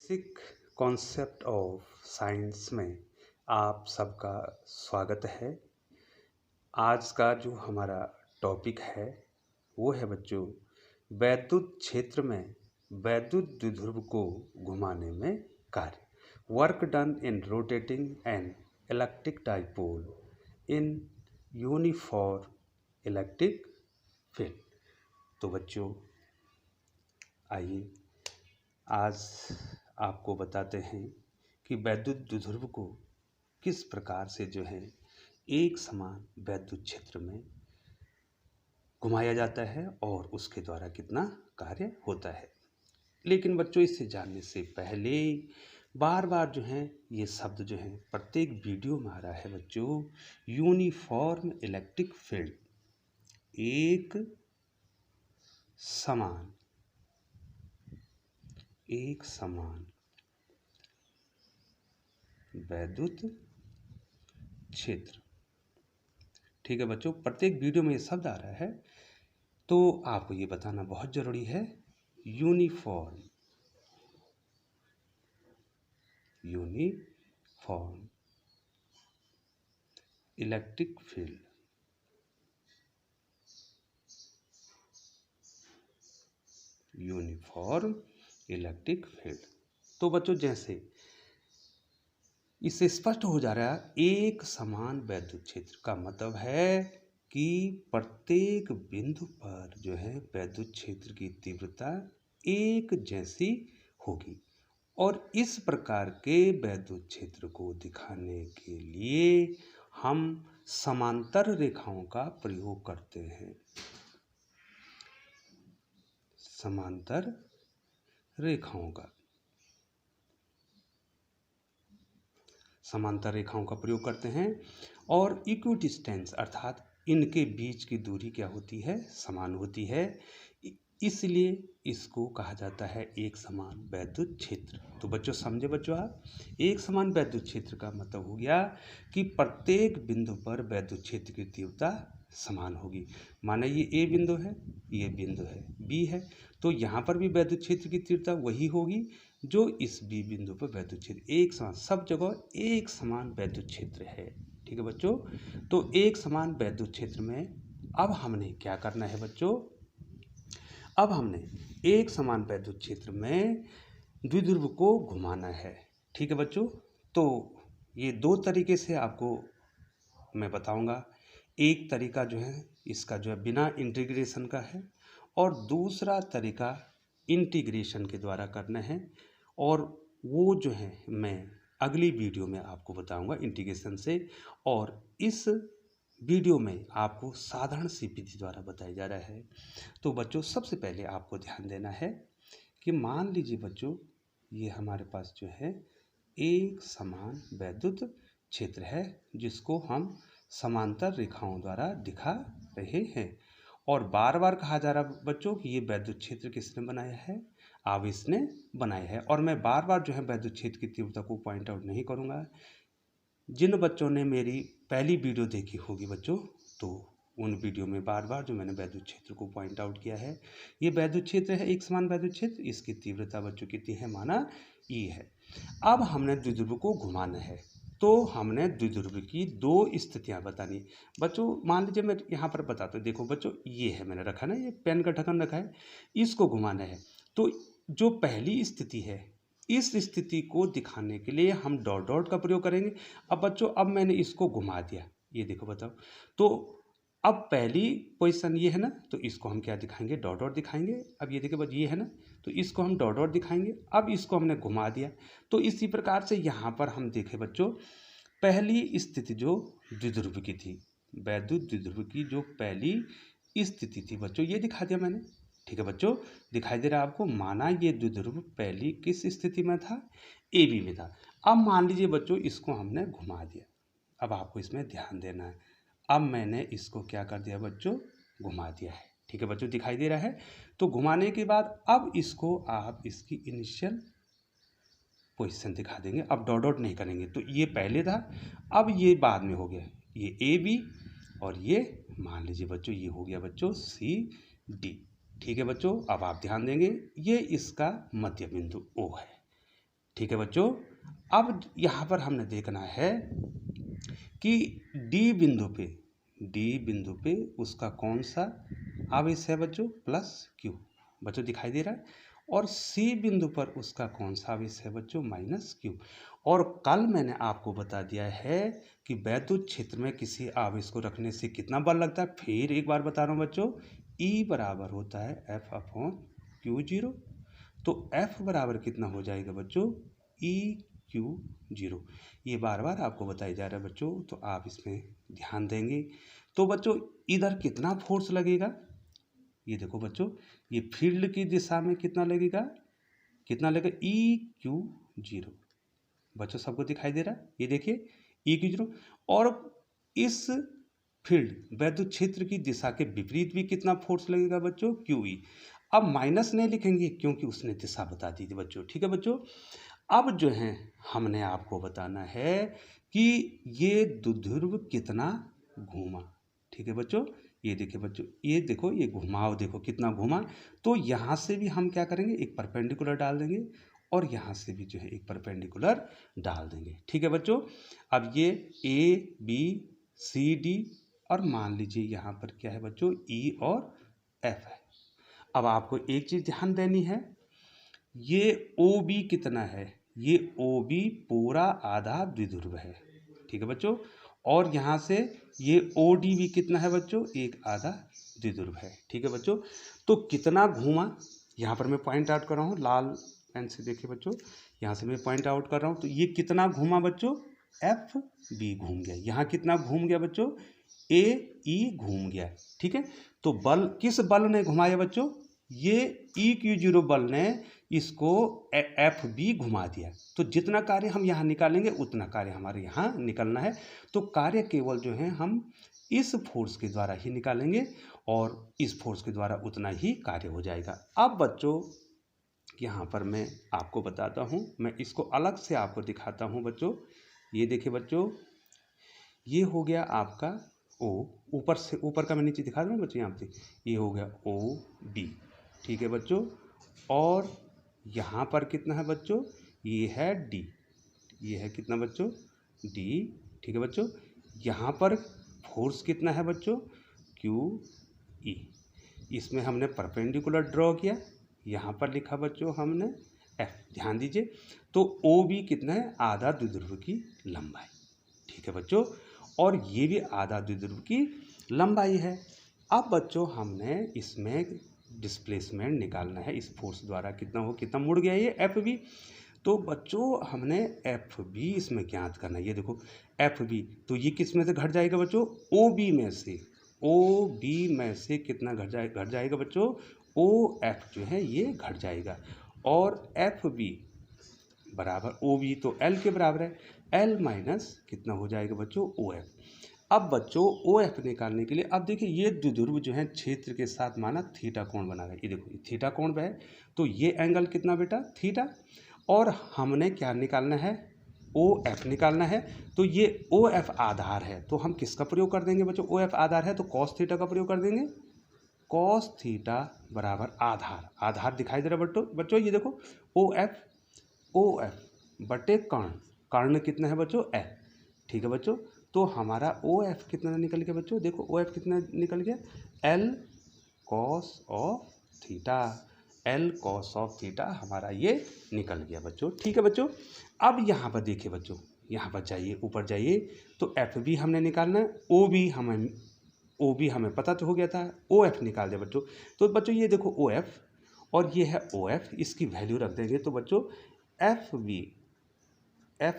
Basic concept of science में आप सबका स्वागत है। आज का जो हमारा टॉपिक है वो है बच्चों, वैद्युत क्षेत्र में वैद्युत द्विध्रुव को घुमाने में कार्य। Work done in rotating an electric dipole in uniform electric field. तो बच्चों आइए आज आपको बताते हैं कि वैद्युत द्विध्रुव को किस प्रकार से जो है एक समान वैद्युत क्षेत्र में घुमाया जाता है और उसके द्वारा कितना कार्य होता है। लेकिन बच्चों इससे जानने से पहले बार बार जो है ये शब्द जो है प्रत्येक वीडियो में आ रहा है बच्चों, यूनिफॉर्म इलेक्ट्रिक फील्ड, एक समान वैद्युत क्षेत्र। ठीक है बच्चों, प्रत्येक वीडियो में ये शब्द आ रहा है तो आपको ये बताना बहुत जरूरी है, uniform electric field. Uniform electric field. तो बच्चों जैसे इससे स्पष्ट हो जा रहा है, एक समान वैद्युत क्षेत्र का मतलब है कि प्रत्येक बिंदु पर जो है वैद्युत क्षेत्र की तीव्रता एक जैसी होगी। और इस प्रकार के वैद्युत क्षेत्र को दिखाने के लिए हम समांतर रेखाओं का प्रयोग करते हैं। समांतर रेखाओं का प्रयोग करते हैं और इक्विडिस्टेंस अर्थात इनके बीच की दूरी क्या होती है, समान होती है। इसलिए इसको कहा जाता है एक समान वैद्युत क्षेत्र। तो बच्चों समझे बच्चों, आप एक समान वैद्युत क्षेत्र का मतलब हो गया कि प्रत्येक बिंदु पर वैद्युत क्षेत्र की तीव्रता समान होगी। माने ये ए बिंदु है, ये बिंदु है, बी है, तो यहाँ पर भी वैद्युत क्षेत्र की तीव्रता वही होगी जो इस बी बिंदु पर वैद्युत क्षेत्र एक समान, सब जगह एक समान वैद्युत क्षेत्र है। ठीक है बच्चों, तो एक समान वैद्युत क्षेत्र में अब हमने क्या करना है बच्चों, अब हमने एक समान वैद्युत क्षेत्र में द्विध्रुव को घुमाना है। ठीक है बच्चों, तो ये दो तरीके से आपको मैं बताऊंगा। एक तरीका जो है इसका जो है बिना इंटीग्रेशन का है और दूसरा तरीका इंटीग्रेशन के द्वारा करना है, और वो जो है मैं अगली वीडियो में आपको बताऊंगा इंटीग्रेशन से। और इस वीडियो में आपको साधारण सी विधि द्वारा बताया जा रहा है। तो बच्चों सबसे पहले आपको ध्यान देना है कि मान लीजिए बच्चों ये हमारे पास जो है एक समान वैद्युत क्षेत्र है जिसको हम समांतर रेखाओं द्वारा दिखा रहे हैं। और बार बार कहा जा रहा बच्चों कि ये वैद्युत क्षेत्र किसने बनाया है, अब इसने बनाया है। और मैं बार बार जो है वैद्युत क्षेत्र की तीव्रता को पॉइंट आउट नहीं करूंगा। जिन बच्चों ने मेरी पहली वीडियो देखी होगी बच्चों, तो उन वीडियो में बार बार जो मैंने वैद्युत क्षेत्र को पॉइंट आउट किया है, ये वैद्युत क्षेत्र है एक समान वैद्युत क्षेत्र, इसकी तीव्रता बच्चों कितनी है, माना ई है। अब हमने द्विध्रुव को घुमाना है तो हमने द्विध्रुव की दो स्थितियां बतानी बच्चों। मान लीजिए मैं यहाँ पर बताता हूँ, देखो बच्चों ये है, मैंने रखा ना, ये पेन का ढक्कन रखा है, इसको घुमाना है। तो जो पहली स्थिति है, इस स्थिति को दिखाने के लिए हम डॉट डॉट का प्रयोग करेंगे। अब बच्चों अब मैंने इसको घुमा दिया, ये देखो बताओ, तो अब पहली पोजीशन ये है ना, तो इसको हम क्या दिखाएंगे, डॉट डॉट दिखाएंगे। अब ये देखो ये है ना, तो इसको हम डॉट डॉट दिखाएंगे। अब इसको हमने घुमा दिया। तो इसी प्रकार से यहाँ पर हम देखें बच्चों, पहली स्थिति जो द्विध्रुव की थी, वैद्युत द्विध्रुव की जो पहली स्थिति थी बच्चों, ये दिखा दिया मैंने। ठीक है बच्चों, दिखाई दे रहा है आपको, माना ये द्विध्रुव पहली किस स्थिति में था, ए बी में था। अब मान लीजिए बच्चों इसको हमने घुमा दिया। अब आपको इसमें ध्यान देना है, अब मैंने इसको क्या कर दिया बच्चों, घुमा दिया है। ठीक है बच्चों, दिखाई दे रहा है। तो घुमाने के बाद अब इसको आप इसकी इनिशियल पोजीशन दिखा देंगे। अब डॉट डॉट नहीं करेंगे, तो ये पहले था, अब ये बाद में हो गया, ये ए बी, और ये मान लीजिए बच्चों ये हो गया बच्चों सी डी। ठीक है बच्चों, अब आप ध्यान देंगे, ये इसका मध्य बिंदु ओ है। ठीक है बच्चों। अब यहाँ पर हमने देखना है कि डी बिंदु पे उसका कौन सा आवेश है बच्चों, प्लस क्यू, बच्चों दिखाई दे रहा है। और सी बिंदु पर उसका कौन सा आवेश है बच्चों, माइनस क्यू। और कल मैंने आपको बता दिया है कि वैद्युत क्षेत्र में किसी आवेश को रखने से कितना बल लगता है। फिर एक बार बता रहा हूँ बच्चों, ई बराबर होता है एफ अपॉन क्यू जीरो। तो एफ बराबर कितना हो जाएगा बच्चों, ई क्यू जीरो। ये बार बार आपको बताया जा रहा है बच्चों, तो आप इसमें ध्यान देंगे। तो बच्चों इधर कितना फोर्स लगेगा, ये देखो बच्चों, ये फील्ड की दिशा में कितना लगेगा, ई क्यू जीरो। बच्चों सबको दिखाई दे रहा है, ये देखिए ई क्यू जीरो। और इस फील्ड वैद्युत क्षेत्र की दिशा के विपरीत भी कितना फोर्स लगेगा बच्चों, क्यू ई। अब माइनस नहीं लिखेंगे क्योंकि उसने दिशा बता दी थी बच्चों। ठीक है बच्चों। अब जो है हमने आपको बताना है कि ये द्विध्रुव कितना घूमा। ठीक है बच्चों, ये देखिए बच्चों, ये देखो, ये घुमाव देखो कितना घूमा। तो यहाँ से भी हम क्या करेंगे, एक परपेंडिकुलर डाल देंगे, और यहाँ से भी जो है एक परपेंडिकुलर डाल देंगे। ठीक है बच्चों। अब ये ए बी सी डी, और मान लीजिए यहाँ पर क्या है बच्चों, ई और एफ है। अब आपको एक चीज़ ध्यान देनी है, ये ओ बी कितना है, ये ओ बी पूरा आधा द्विध्रुव है। ठीक है बच्चों। और यहाँ से ये ओ डी भी कितना है बच्चों, एक आधा द्विध्रुव है। ठीक है बच्चों। तो कितना घूमा, यहाँ पर मैं पॉइंट आउट कर रहा हूँ लाल पेन से, देखिए बच्चों, यहाँ से मैं पॉइंट आउट कर रहा हूँ। तो ये कितना घूमा बच्चों, एफ बी घूम गया। यहाँ कितना घूम गया बच्चों, ए ई घूम गया। ठीक है। तो बल, किस बल ने घुमाया बच्चों, ये ई क्यू जीरो बल ने इसको एफ बी घुमा दिया। तो जितना कार्य हम यहाँ निकालेंगे उतना कार्य हमारे यहाँ निकलना है। तो कार्य केवल जो है हम इस फोर्स के द्वारा ही निकालेंगे, और इस फोर्स के द्वारा उतना ही कार्य हो जाएगा। अब बच्चों यहाँ पर मैं आपको बताता हूँ, मैं इसको अलग से आपको दिखाता हूँ बच्चों। ये देखिए बच्चों, ये हो गया आपका ओ, ऊपर से ऊपर का मैं नीचे दिखा दूँ बच्चों, यहाँ पे ये हो गया ओ बी। ठीक है बच्चों। और यहाँ पर कितना है बच्चों, ये है डी, ये है कितना बच्चों, डी। ठीक है बच्चों। यहाँ पर फोर्स कितना है बच्चों, क्यू ई। इसमें हमने परपेंडिकुलर ड्रॉ किया, यहाँ पर लिखा बच्चों हमने एफ। ध्यान दीजिए, तो ओ बी कितना है, आधा द्विध्रुव की लंबाई। ठीक है बच्चों। और ये भी आधा द्विध्रुव की लंबाई है। अब बच्चों हमने इसमें डिस्प्लेसमेंट निकालना है, इस फोर्स द्वारा कितना हो, कितना मुड़ गया ये एफ बी। तो बच्चों हमने एफ बी इसमें ज्ञात करना है। ये देखो एफ बी, तो ये किस में से घट जाएगा बच्चों, ओ बी में से। ओ बी में से कितना घट जाएगा बच्चों, ओ एफ जो है ये घट जाएगा। और एफ बी बराबर ओ बी तो एल के बराबर है, एल माइनस कितना हो जाएगा बच्चों, ओ एफ। अब बच्चों ओ एफ निकालने के लिए, अब देखिए ये द्विध्रुव जो है क्षेत्र के साथ माना थीटा कोण बना रहा है। ये देखो ये थीटा कोण पे है, तो ये एंगल कितना बेटा, थीटा। और हमने क्या निकालना है, ओ एफ निकालना है। तो ये ओ एफ आधार है, तो हम किसका प्रयोग कर देंगे बच्चों, ओ एफ आधार है तो कॉस थीटा का प्रयोग कर देंगे। कॉस थीटा बराबर आधार, आधार दिखाई दे रहा है बच्चों, ये देखो ओ एफ बटे कर्ण, कर्ण कितना है बच्चों, एफ। ठीक है बच्चों। तो हमारा ओ एफ कितना निकल गया बच्चों, देखो ओ एफ कितना निकल गया, L cos of theta, L cos of theta हमारा ये निकल गया बच्चों। ठीक है बच्चों। अब यहाँ पर देखिए बच्चों, यहाँ पर जाइए, ऊपर जाइए, तो एफ बी हमने निकालना है, ओ बी हमें पता तो हो गया था, ओ एफ निकाल दिया बच्चों। तो बच्चों ये देखो ओ एफ, और ये है ओ एफ, इसकी वैल्यू रख देंगे। तो बच्चों एफ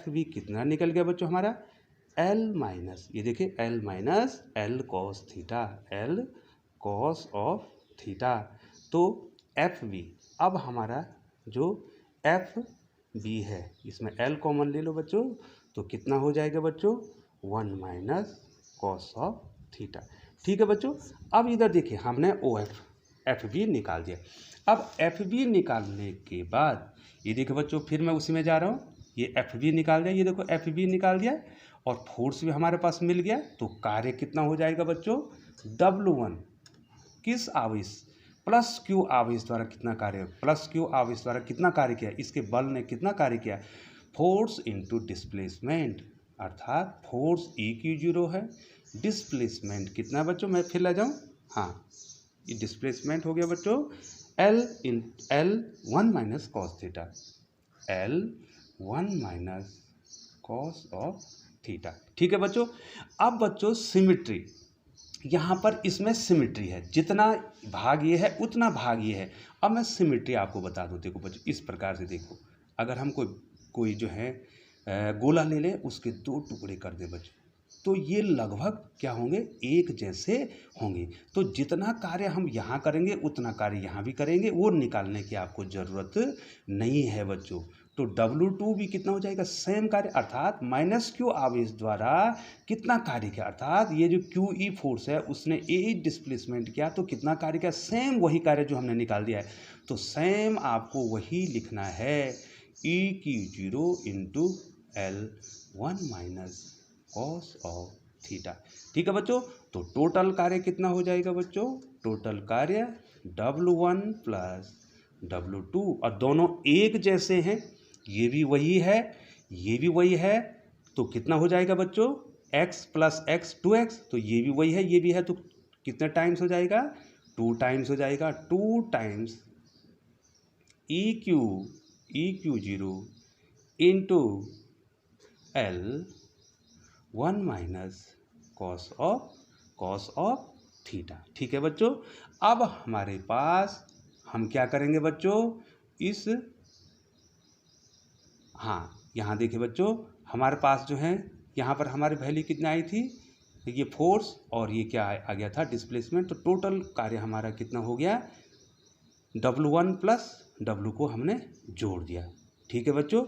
बी कितना निकल गया बच्चों हमारा, एल माइनस, ये देखिए L minus L cos theta, L cos of theta. तो एफ बी, अब हमारा जो एफ बी है इसमें एल कॉमन ले लो बच्चों, तो कितना हो जाएगा बच्चों, 1 माइनस कॉस ऑफ थीटा। ठीक है बच्चों। अब इधर देखिए हमने ओ एफ बी निकाल दिया। अब एफ बी निकालने के बाद ये देखो बच्चों, फिर मैं उसी में जा रहा हूँ, ये एफ बी निकाल दिया, ये देखो एफ बी निकाल दिया, और फोर्स भी हमारे पास मिल गया। तो कार्य कितना हो जाएगा बच्चों, W1 किस आवेश प्लस क्यू आवेश द्वारा कितना कार्य, प्लस क्यू आवेश द्वारा कितना कार्य किया, इसके बल ने कितना कार्य किया, फोर्स इनटू डिस्प्लेसमेंट, अर्थात फोर्स E0 है, डिस्प्लेसमेंट कितना बच्चों, मैं फिर ले जाऊं, हाँ ये डिस्प्लेसमेंट हो गया बच्चों L 1 minus cos theta, L 1 minus cos of theta. ठीक है बच्चों। अब बच्चों सिमिट्री, यहाँ पर इसमें सिमिट्री है, जितना भाग ये है उतना भाग ये है। अब मैं सिमिट्री आपको बता दूँ, देखो बच्चों इस प्रकार से देखो, अगर हम कोई जो है गोला ले लें, उसके 2 टुकड़े कर दें बच्चों, तो ये लगभग क्या होंगे, एक जैसे होंगे। तो जितना कार्य हम यहाँ करेंगे उतना कार्य यहाँ भी करेंगे, वो निकालने की आपको ज़रूरत नहीं है बच्चों। तो W2 भी कितना हो जाएगा, सेम कार्य, अर्थात माइनस क्यू आवेश द्वारा कितना कार्य किया, अर्थात ये जो QE फोर्स है उसने A डिस्प्लेसमेंट किया, तो कितना कार्य किया, सेम वही कार्य जो हमने निकाल दिया है। तो सेम आपको वही लिखना है, EQ0 into L1 minus cos of theta. ठीक है बच्चों। तो टोटल कार्य कितना हो जाएगा बच्चों, टोटल कार्य W1 प्लस W2, और दोनों एक जैसे हैं, ये भी वही है ये भी वही है, तो कितना हो जाएगा बच्चों, x प्लस x 2x, तो ये भी वही है ये भी है, तो कितने टाइम्स हो जाएगा, 2 टाइम्स हो जाएगा, 2 times EQ0 into L1 minus cos of theta. ठीक है बच्चों। अब हमारे पास हम क्या करेंगे बच्चों, इस हाँ यहाँ देखिए बच्चों, हमारे पास जो है यहाँ पर हमारी वैल्यू कितना आई थी, ये फोर्स और ये क्या आ गया था, डिस्प्लेसमेंट। तो टोटल कार्य हमारा कितना हो गया, W1 प्लस W को हमने जोड़ दिया। ठीक है बच्चों।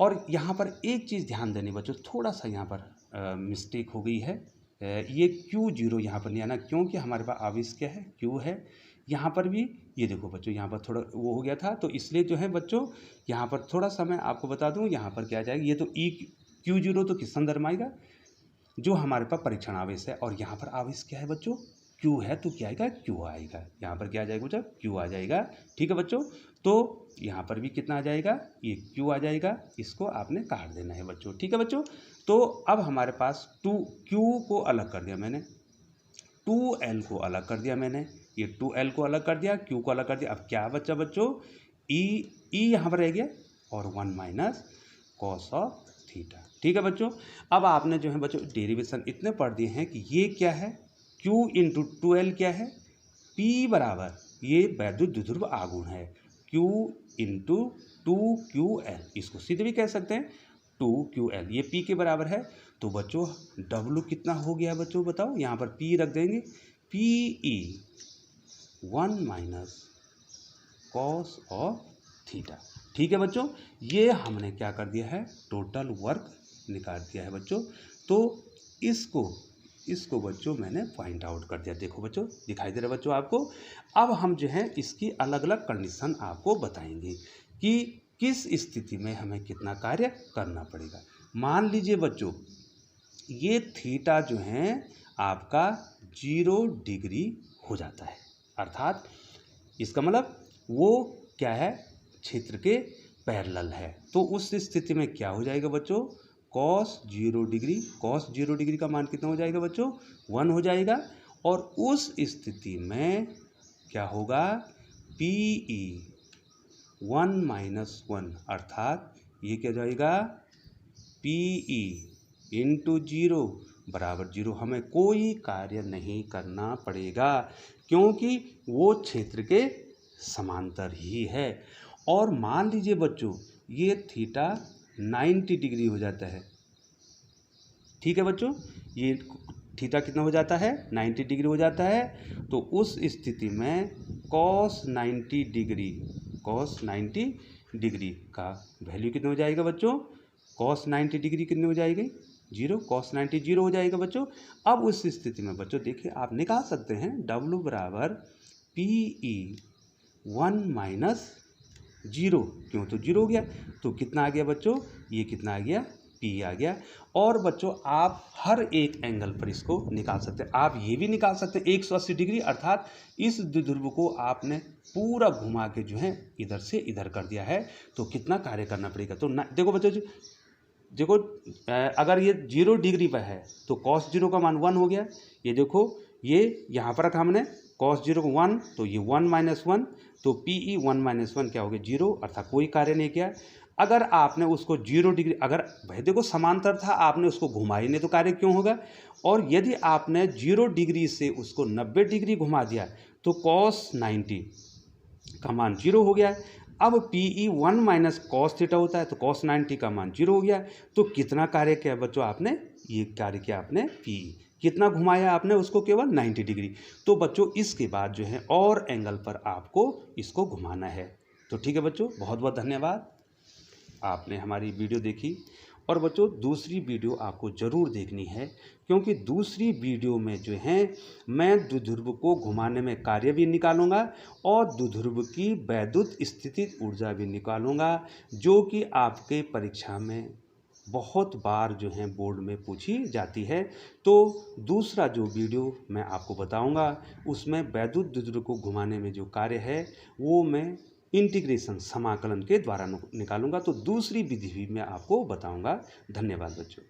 और यहाँ पर एक चीज़ ध्यान देनी बच्चों, थोड़ा सा यहाँ पर मिस्टेक हो गई है, ये Q0 यहाँ पर नहीं आना, क्योंकि हमारे पास आवेश क्या है, Q है। यहाँ पर भी ये देखो बच्चों, यहाँ पर थोड़ा वो हो गया था, तो इसलिए जो है बच्चों यहाँ पर थोड़ा सा मैं आपको बता दूँ, यहाँ पर क्या आ जाएगा, ये तो Q0 तो किस संदर्भ में आएगा, जो हमारे पास परीक्षण आवेश है, और यहाँ पर आवेश क्या है बच्चों, Q है, तो क्या आएगा, Q आएगा, यहाँ पर क्या आ जाएगा बच्चों, Q आ जाएगा। ठीक है बच्चों। तो यहाँ पर भी कितना आ जाएगा, ये Q आ जाएगा, इसको आपने काट देना है बच्चों। ठीक है बच्चों। तो अब हमारे पास Q को अलग कर दिया मैंने, 2L को अलग कर दिया मैंने, ये 2L को अलग कर दिया, Q को अलग कर दिया। अब क्या बच्चा बच्चों, E यहाँ पर रह गया, और 1 माइनस कॉस ऑफ थीटा। ठीक है बच्चों। अब आपने जो है बच्चों डेरिवेशन इतने पढ़ दिए हैं कि ये क्या है, Q इंटू 2L क्या है, P बराबर, ये वैद्युत द्विध्रुव आघूर्ण है, Q इंटू 2QL, इसको सीधे भी कह सकते हैं 2QL, ये P के बराबर है। तो बच्चों W कितना हो गया बच्चों, बताओ, यहाँ पर P रख देंगे, PE 1 minus cos of theta. ठीक है बच्चों। ये हमने क्या कर दिया है, टोटल वर्क निकाल दिया है बच्चों। तो इसको बच्चों मैंने पॉइंट आउट कर दिया, देखो बच्चों दिखाई दे रहा है बच्चों आपको। अब हम जो है इसकी अलग अलग कंडीशन आपको बताएंगे कि किस स्थिति में हमें कितना कार्य करना पड़ेगा। मान लीजिए बच्चों ये थीटा जो है आपका 0 डिग्री हो जाता है, अर्थात इसका मतलब वो क्या है, क्षेत्र के पैरेलल है। तो उस स्थिति में क्या हो जाएगा बच्चों, कॉस 0 डिग्री का मान कितना हो जाएगा बच्चों, 1 हो जाएगा। और उस स्थिति में क्या होगा, PE 1 माइनस 1, अर्थात ये क्या जाएगा, PE इंटू 0 बराबर 0। हमें कोई कार्य नहीं करना पड़ेगा, क्योंकि वो क्षेत्र के समांतर ही है। और मान लीजिए बच्चों ये थीटा 90 डिग्री हो जाता है। ठीक है बच्चों, ये थीटा कितना हो जाता है, 90 डिग्री हो जाता है। तो उस स्थिति में कॉस 90 डिग्री का वैल्यू कितना हो जाएगा बच्चों, कॉस 90 डिग्री कितनी हो जाएगी, 0, कॉस 90 0 हो जाएगा बच्चों। अब उस स्थिति में बच्चों देखिए आप निकाल सकते हैं, W बराबर PE 1 माइनस 0, क्यों, तो 0 हो गया। तो कितना आ गया बच्चों, ये कितना आ गया, पी आ गया। और बच्चों आप हर एक एंगल पर इसको निकाल सकते हैं। आप ये भी निकाल सकते हैं 180 डिग्री, अर्थात इस द्विध्रुव को आपने पूरा घुमा के जो है इधर से इधर कर दिया है। तो कितना कार्य करना पड़ेगा, तो देखो बच्चों जी, देखो अगर ये 0 डिग्री पर है तो cos 0 का मान 1 हो गया। ये देखो ये यहाँ पर रखा हमने cos 0 को 1, तो ये 1 - 1, तो PE 1 - 1 क्या हो गया 0, अर्थात कोई कार्य नहीं किया। अगर आपने उसको 0 डिग्री, अगर भाई देखो समांतर था, आपने उसको घुमा ही नहीं तो कार्य क्यों होगा। और यदि आपने 0 डिग्री से उसको 90 डिग्री घुमा दिया तो cos 90 का मान 0 हो गया। अब PE 1 - cos थीटा होता है, तो cos 90 का मान 0 हो गया। तो कितना कार्य किया बच्चों आपने, ये कार्य किया आपने PE, कितना घुमाया आपने उसको, केवल 90 डिग्री। तो बच्चों इसके बाद जो है और एंगल पर आपको इसको घुमाना है। तो ठीक है बच्चों, बहुत बहुत धन्यवाद, आपने हमारी वीडियो देखी। और बच्चों दूसरी वीडियो आपको ज़रूर देखनी है, क्योंकि दूसरी वीडियो में जो है मैं द्विध्रुव को घुमाने में कार्य भी निकालूंगा और द्विध्रुव की वैद्युत स्थितिज ऊर्जा भी निकालूंगा, जो कि आपके परीक्षा में बहुत बार जो है बोर्ड में पूछी जाती है। तो दूसरा जो वीडियो मैं आपको बताऊंगा उसमें वैद्युत द्विध्रुव को घुमाने में जो कार्य है वो मैं इंटीग्रेशन समाकलन के द्वारा निकालूंगा। तो दूसरी विधि भी मैं आपको बताऊंगा। धन्यवाद बच्चों।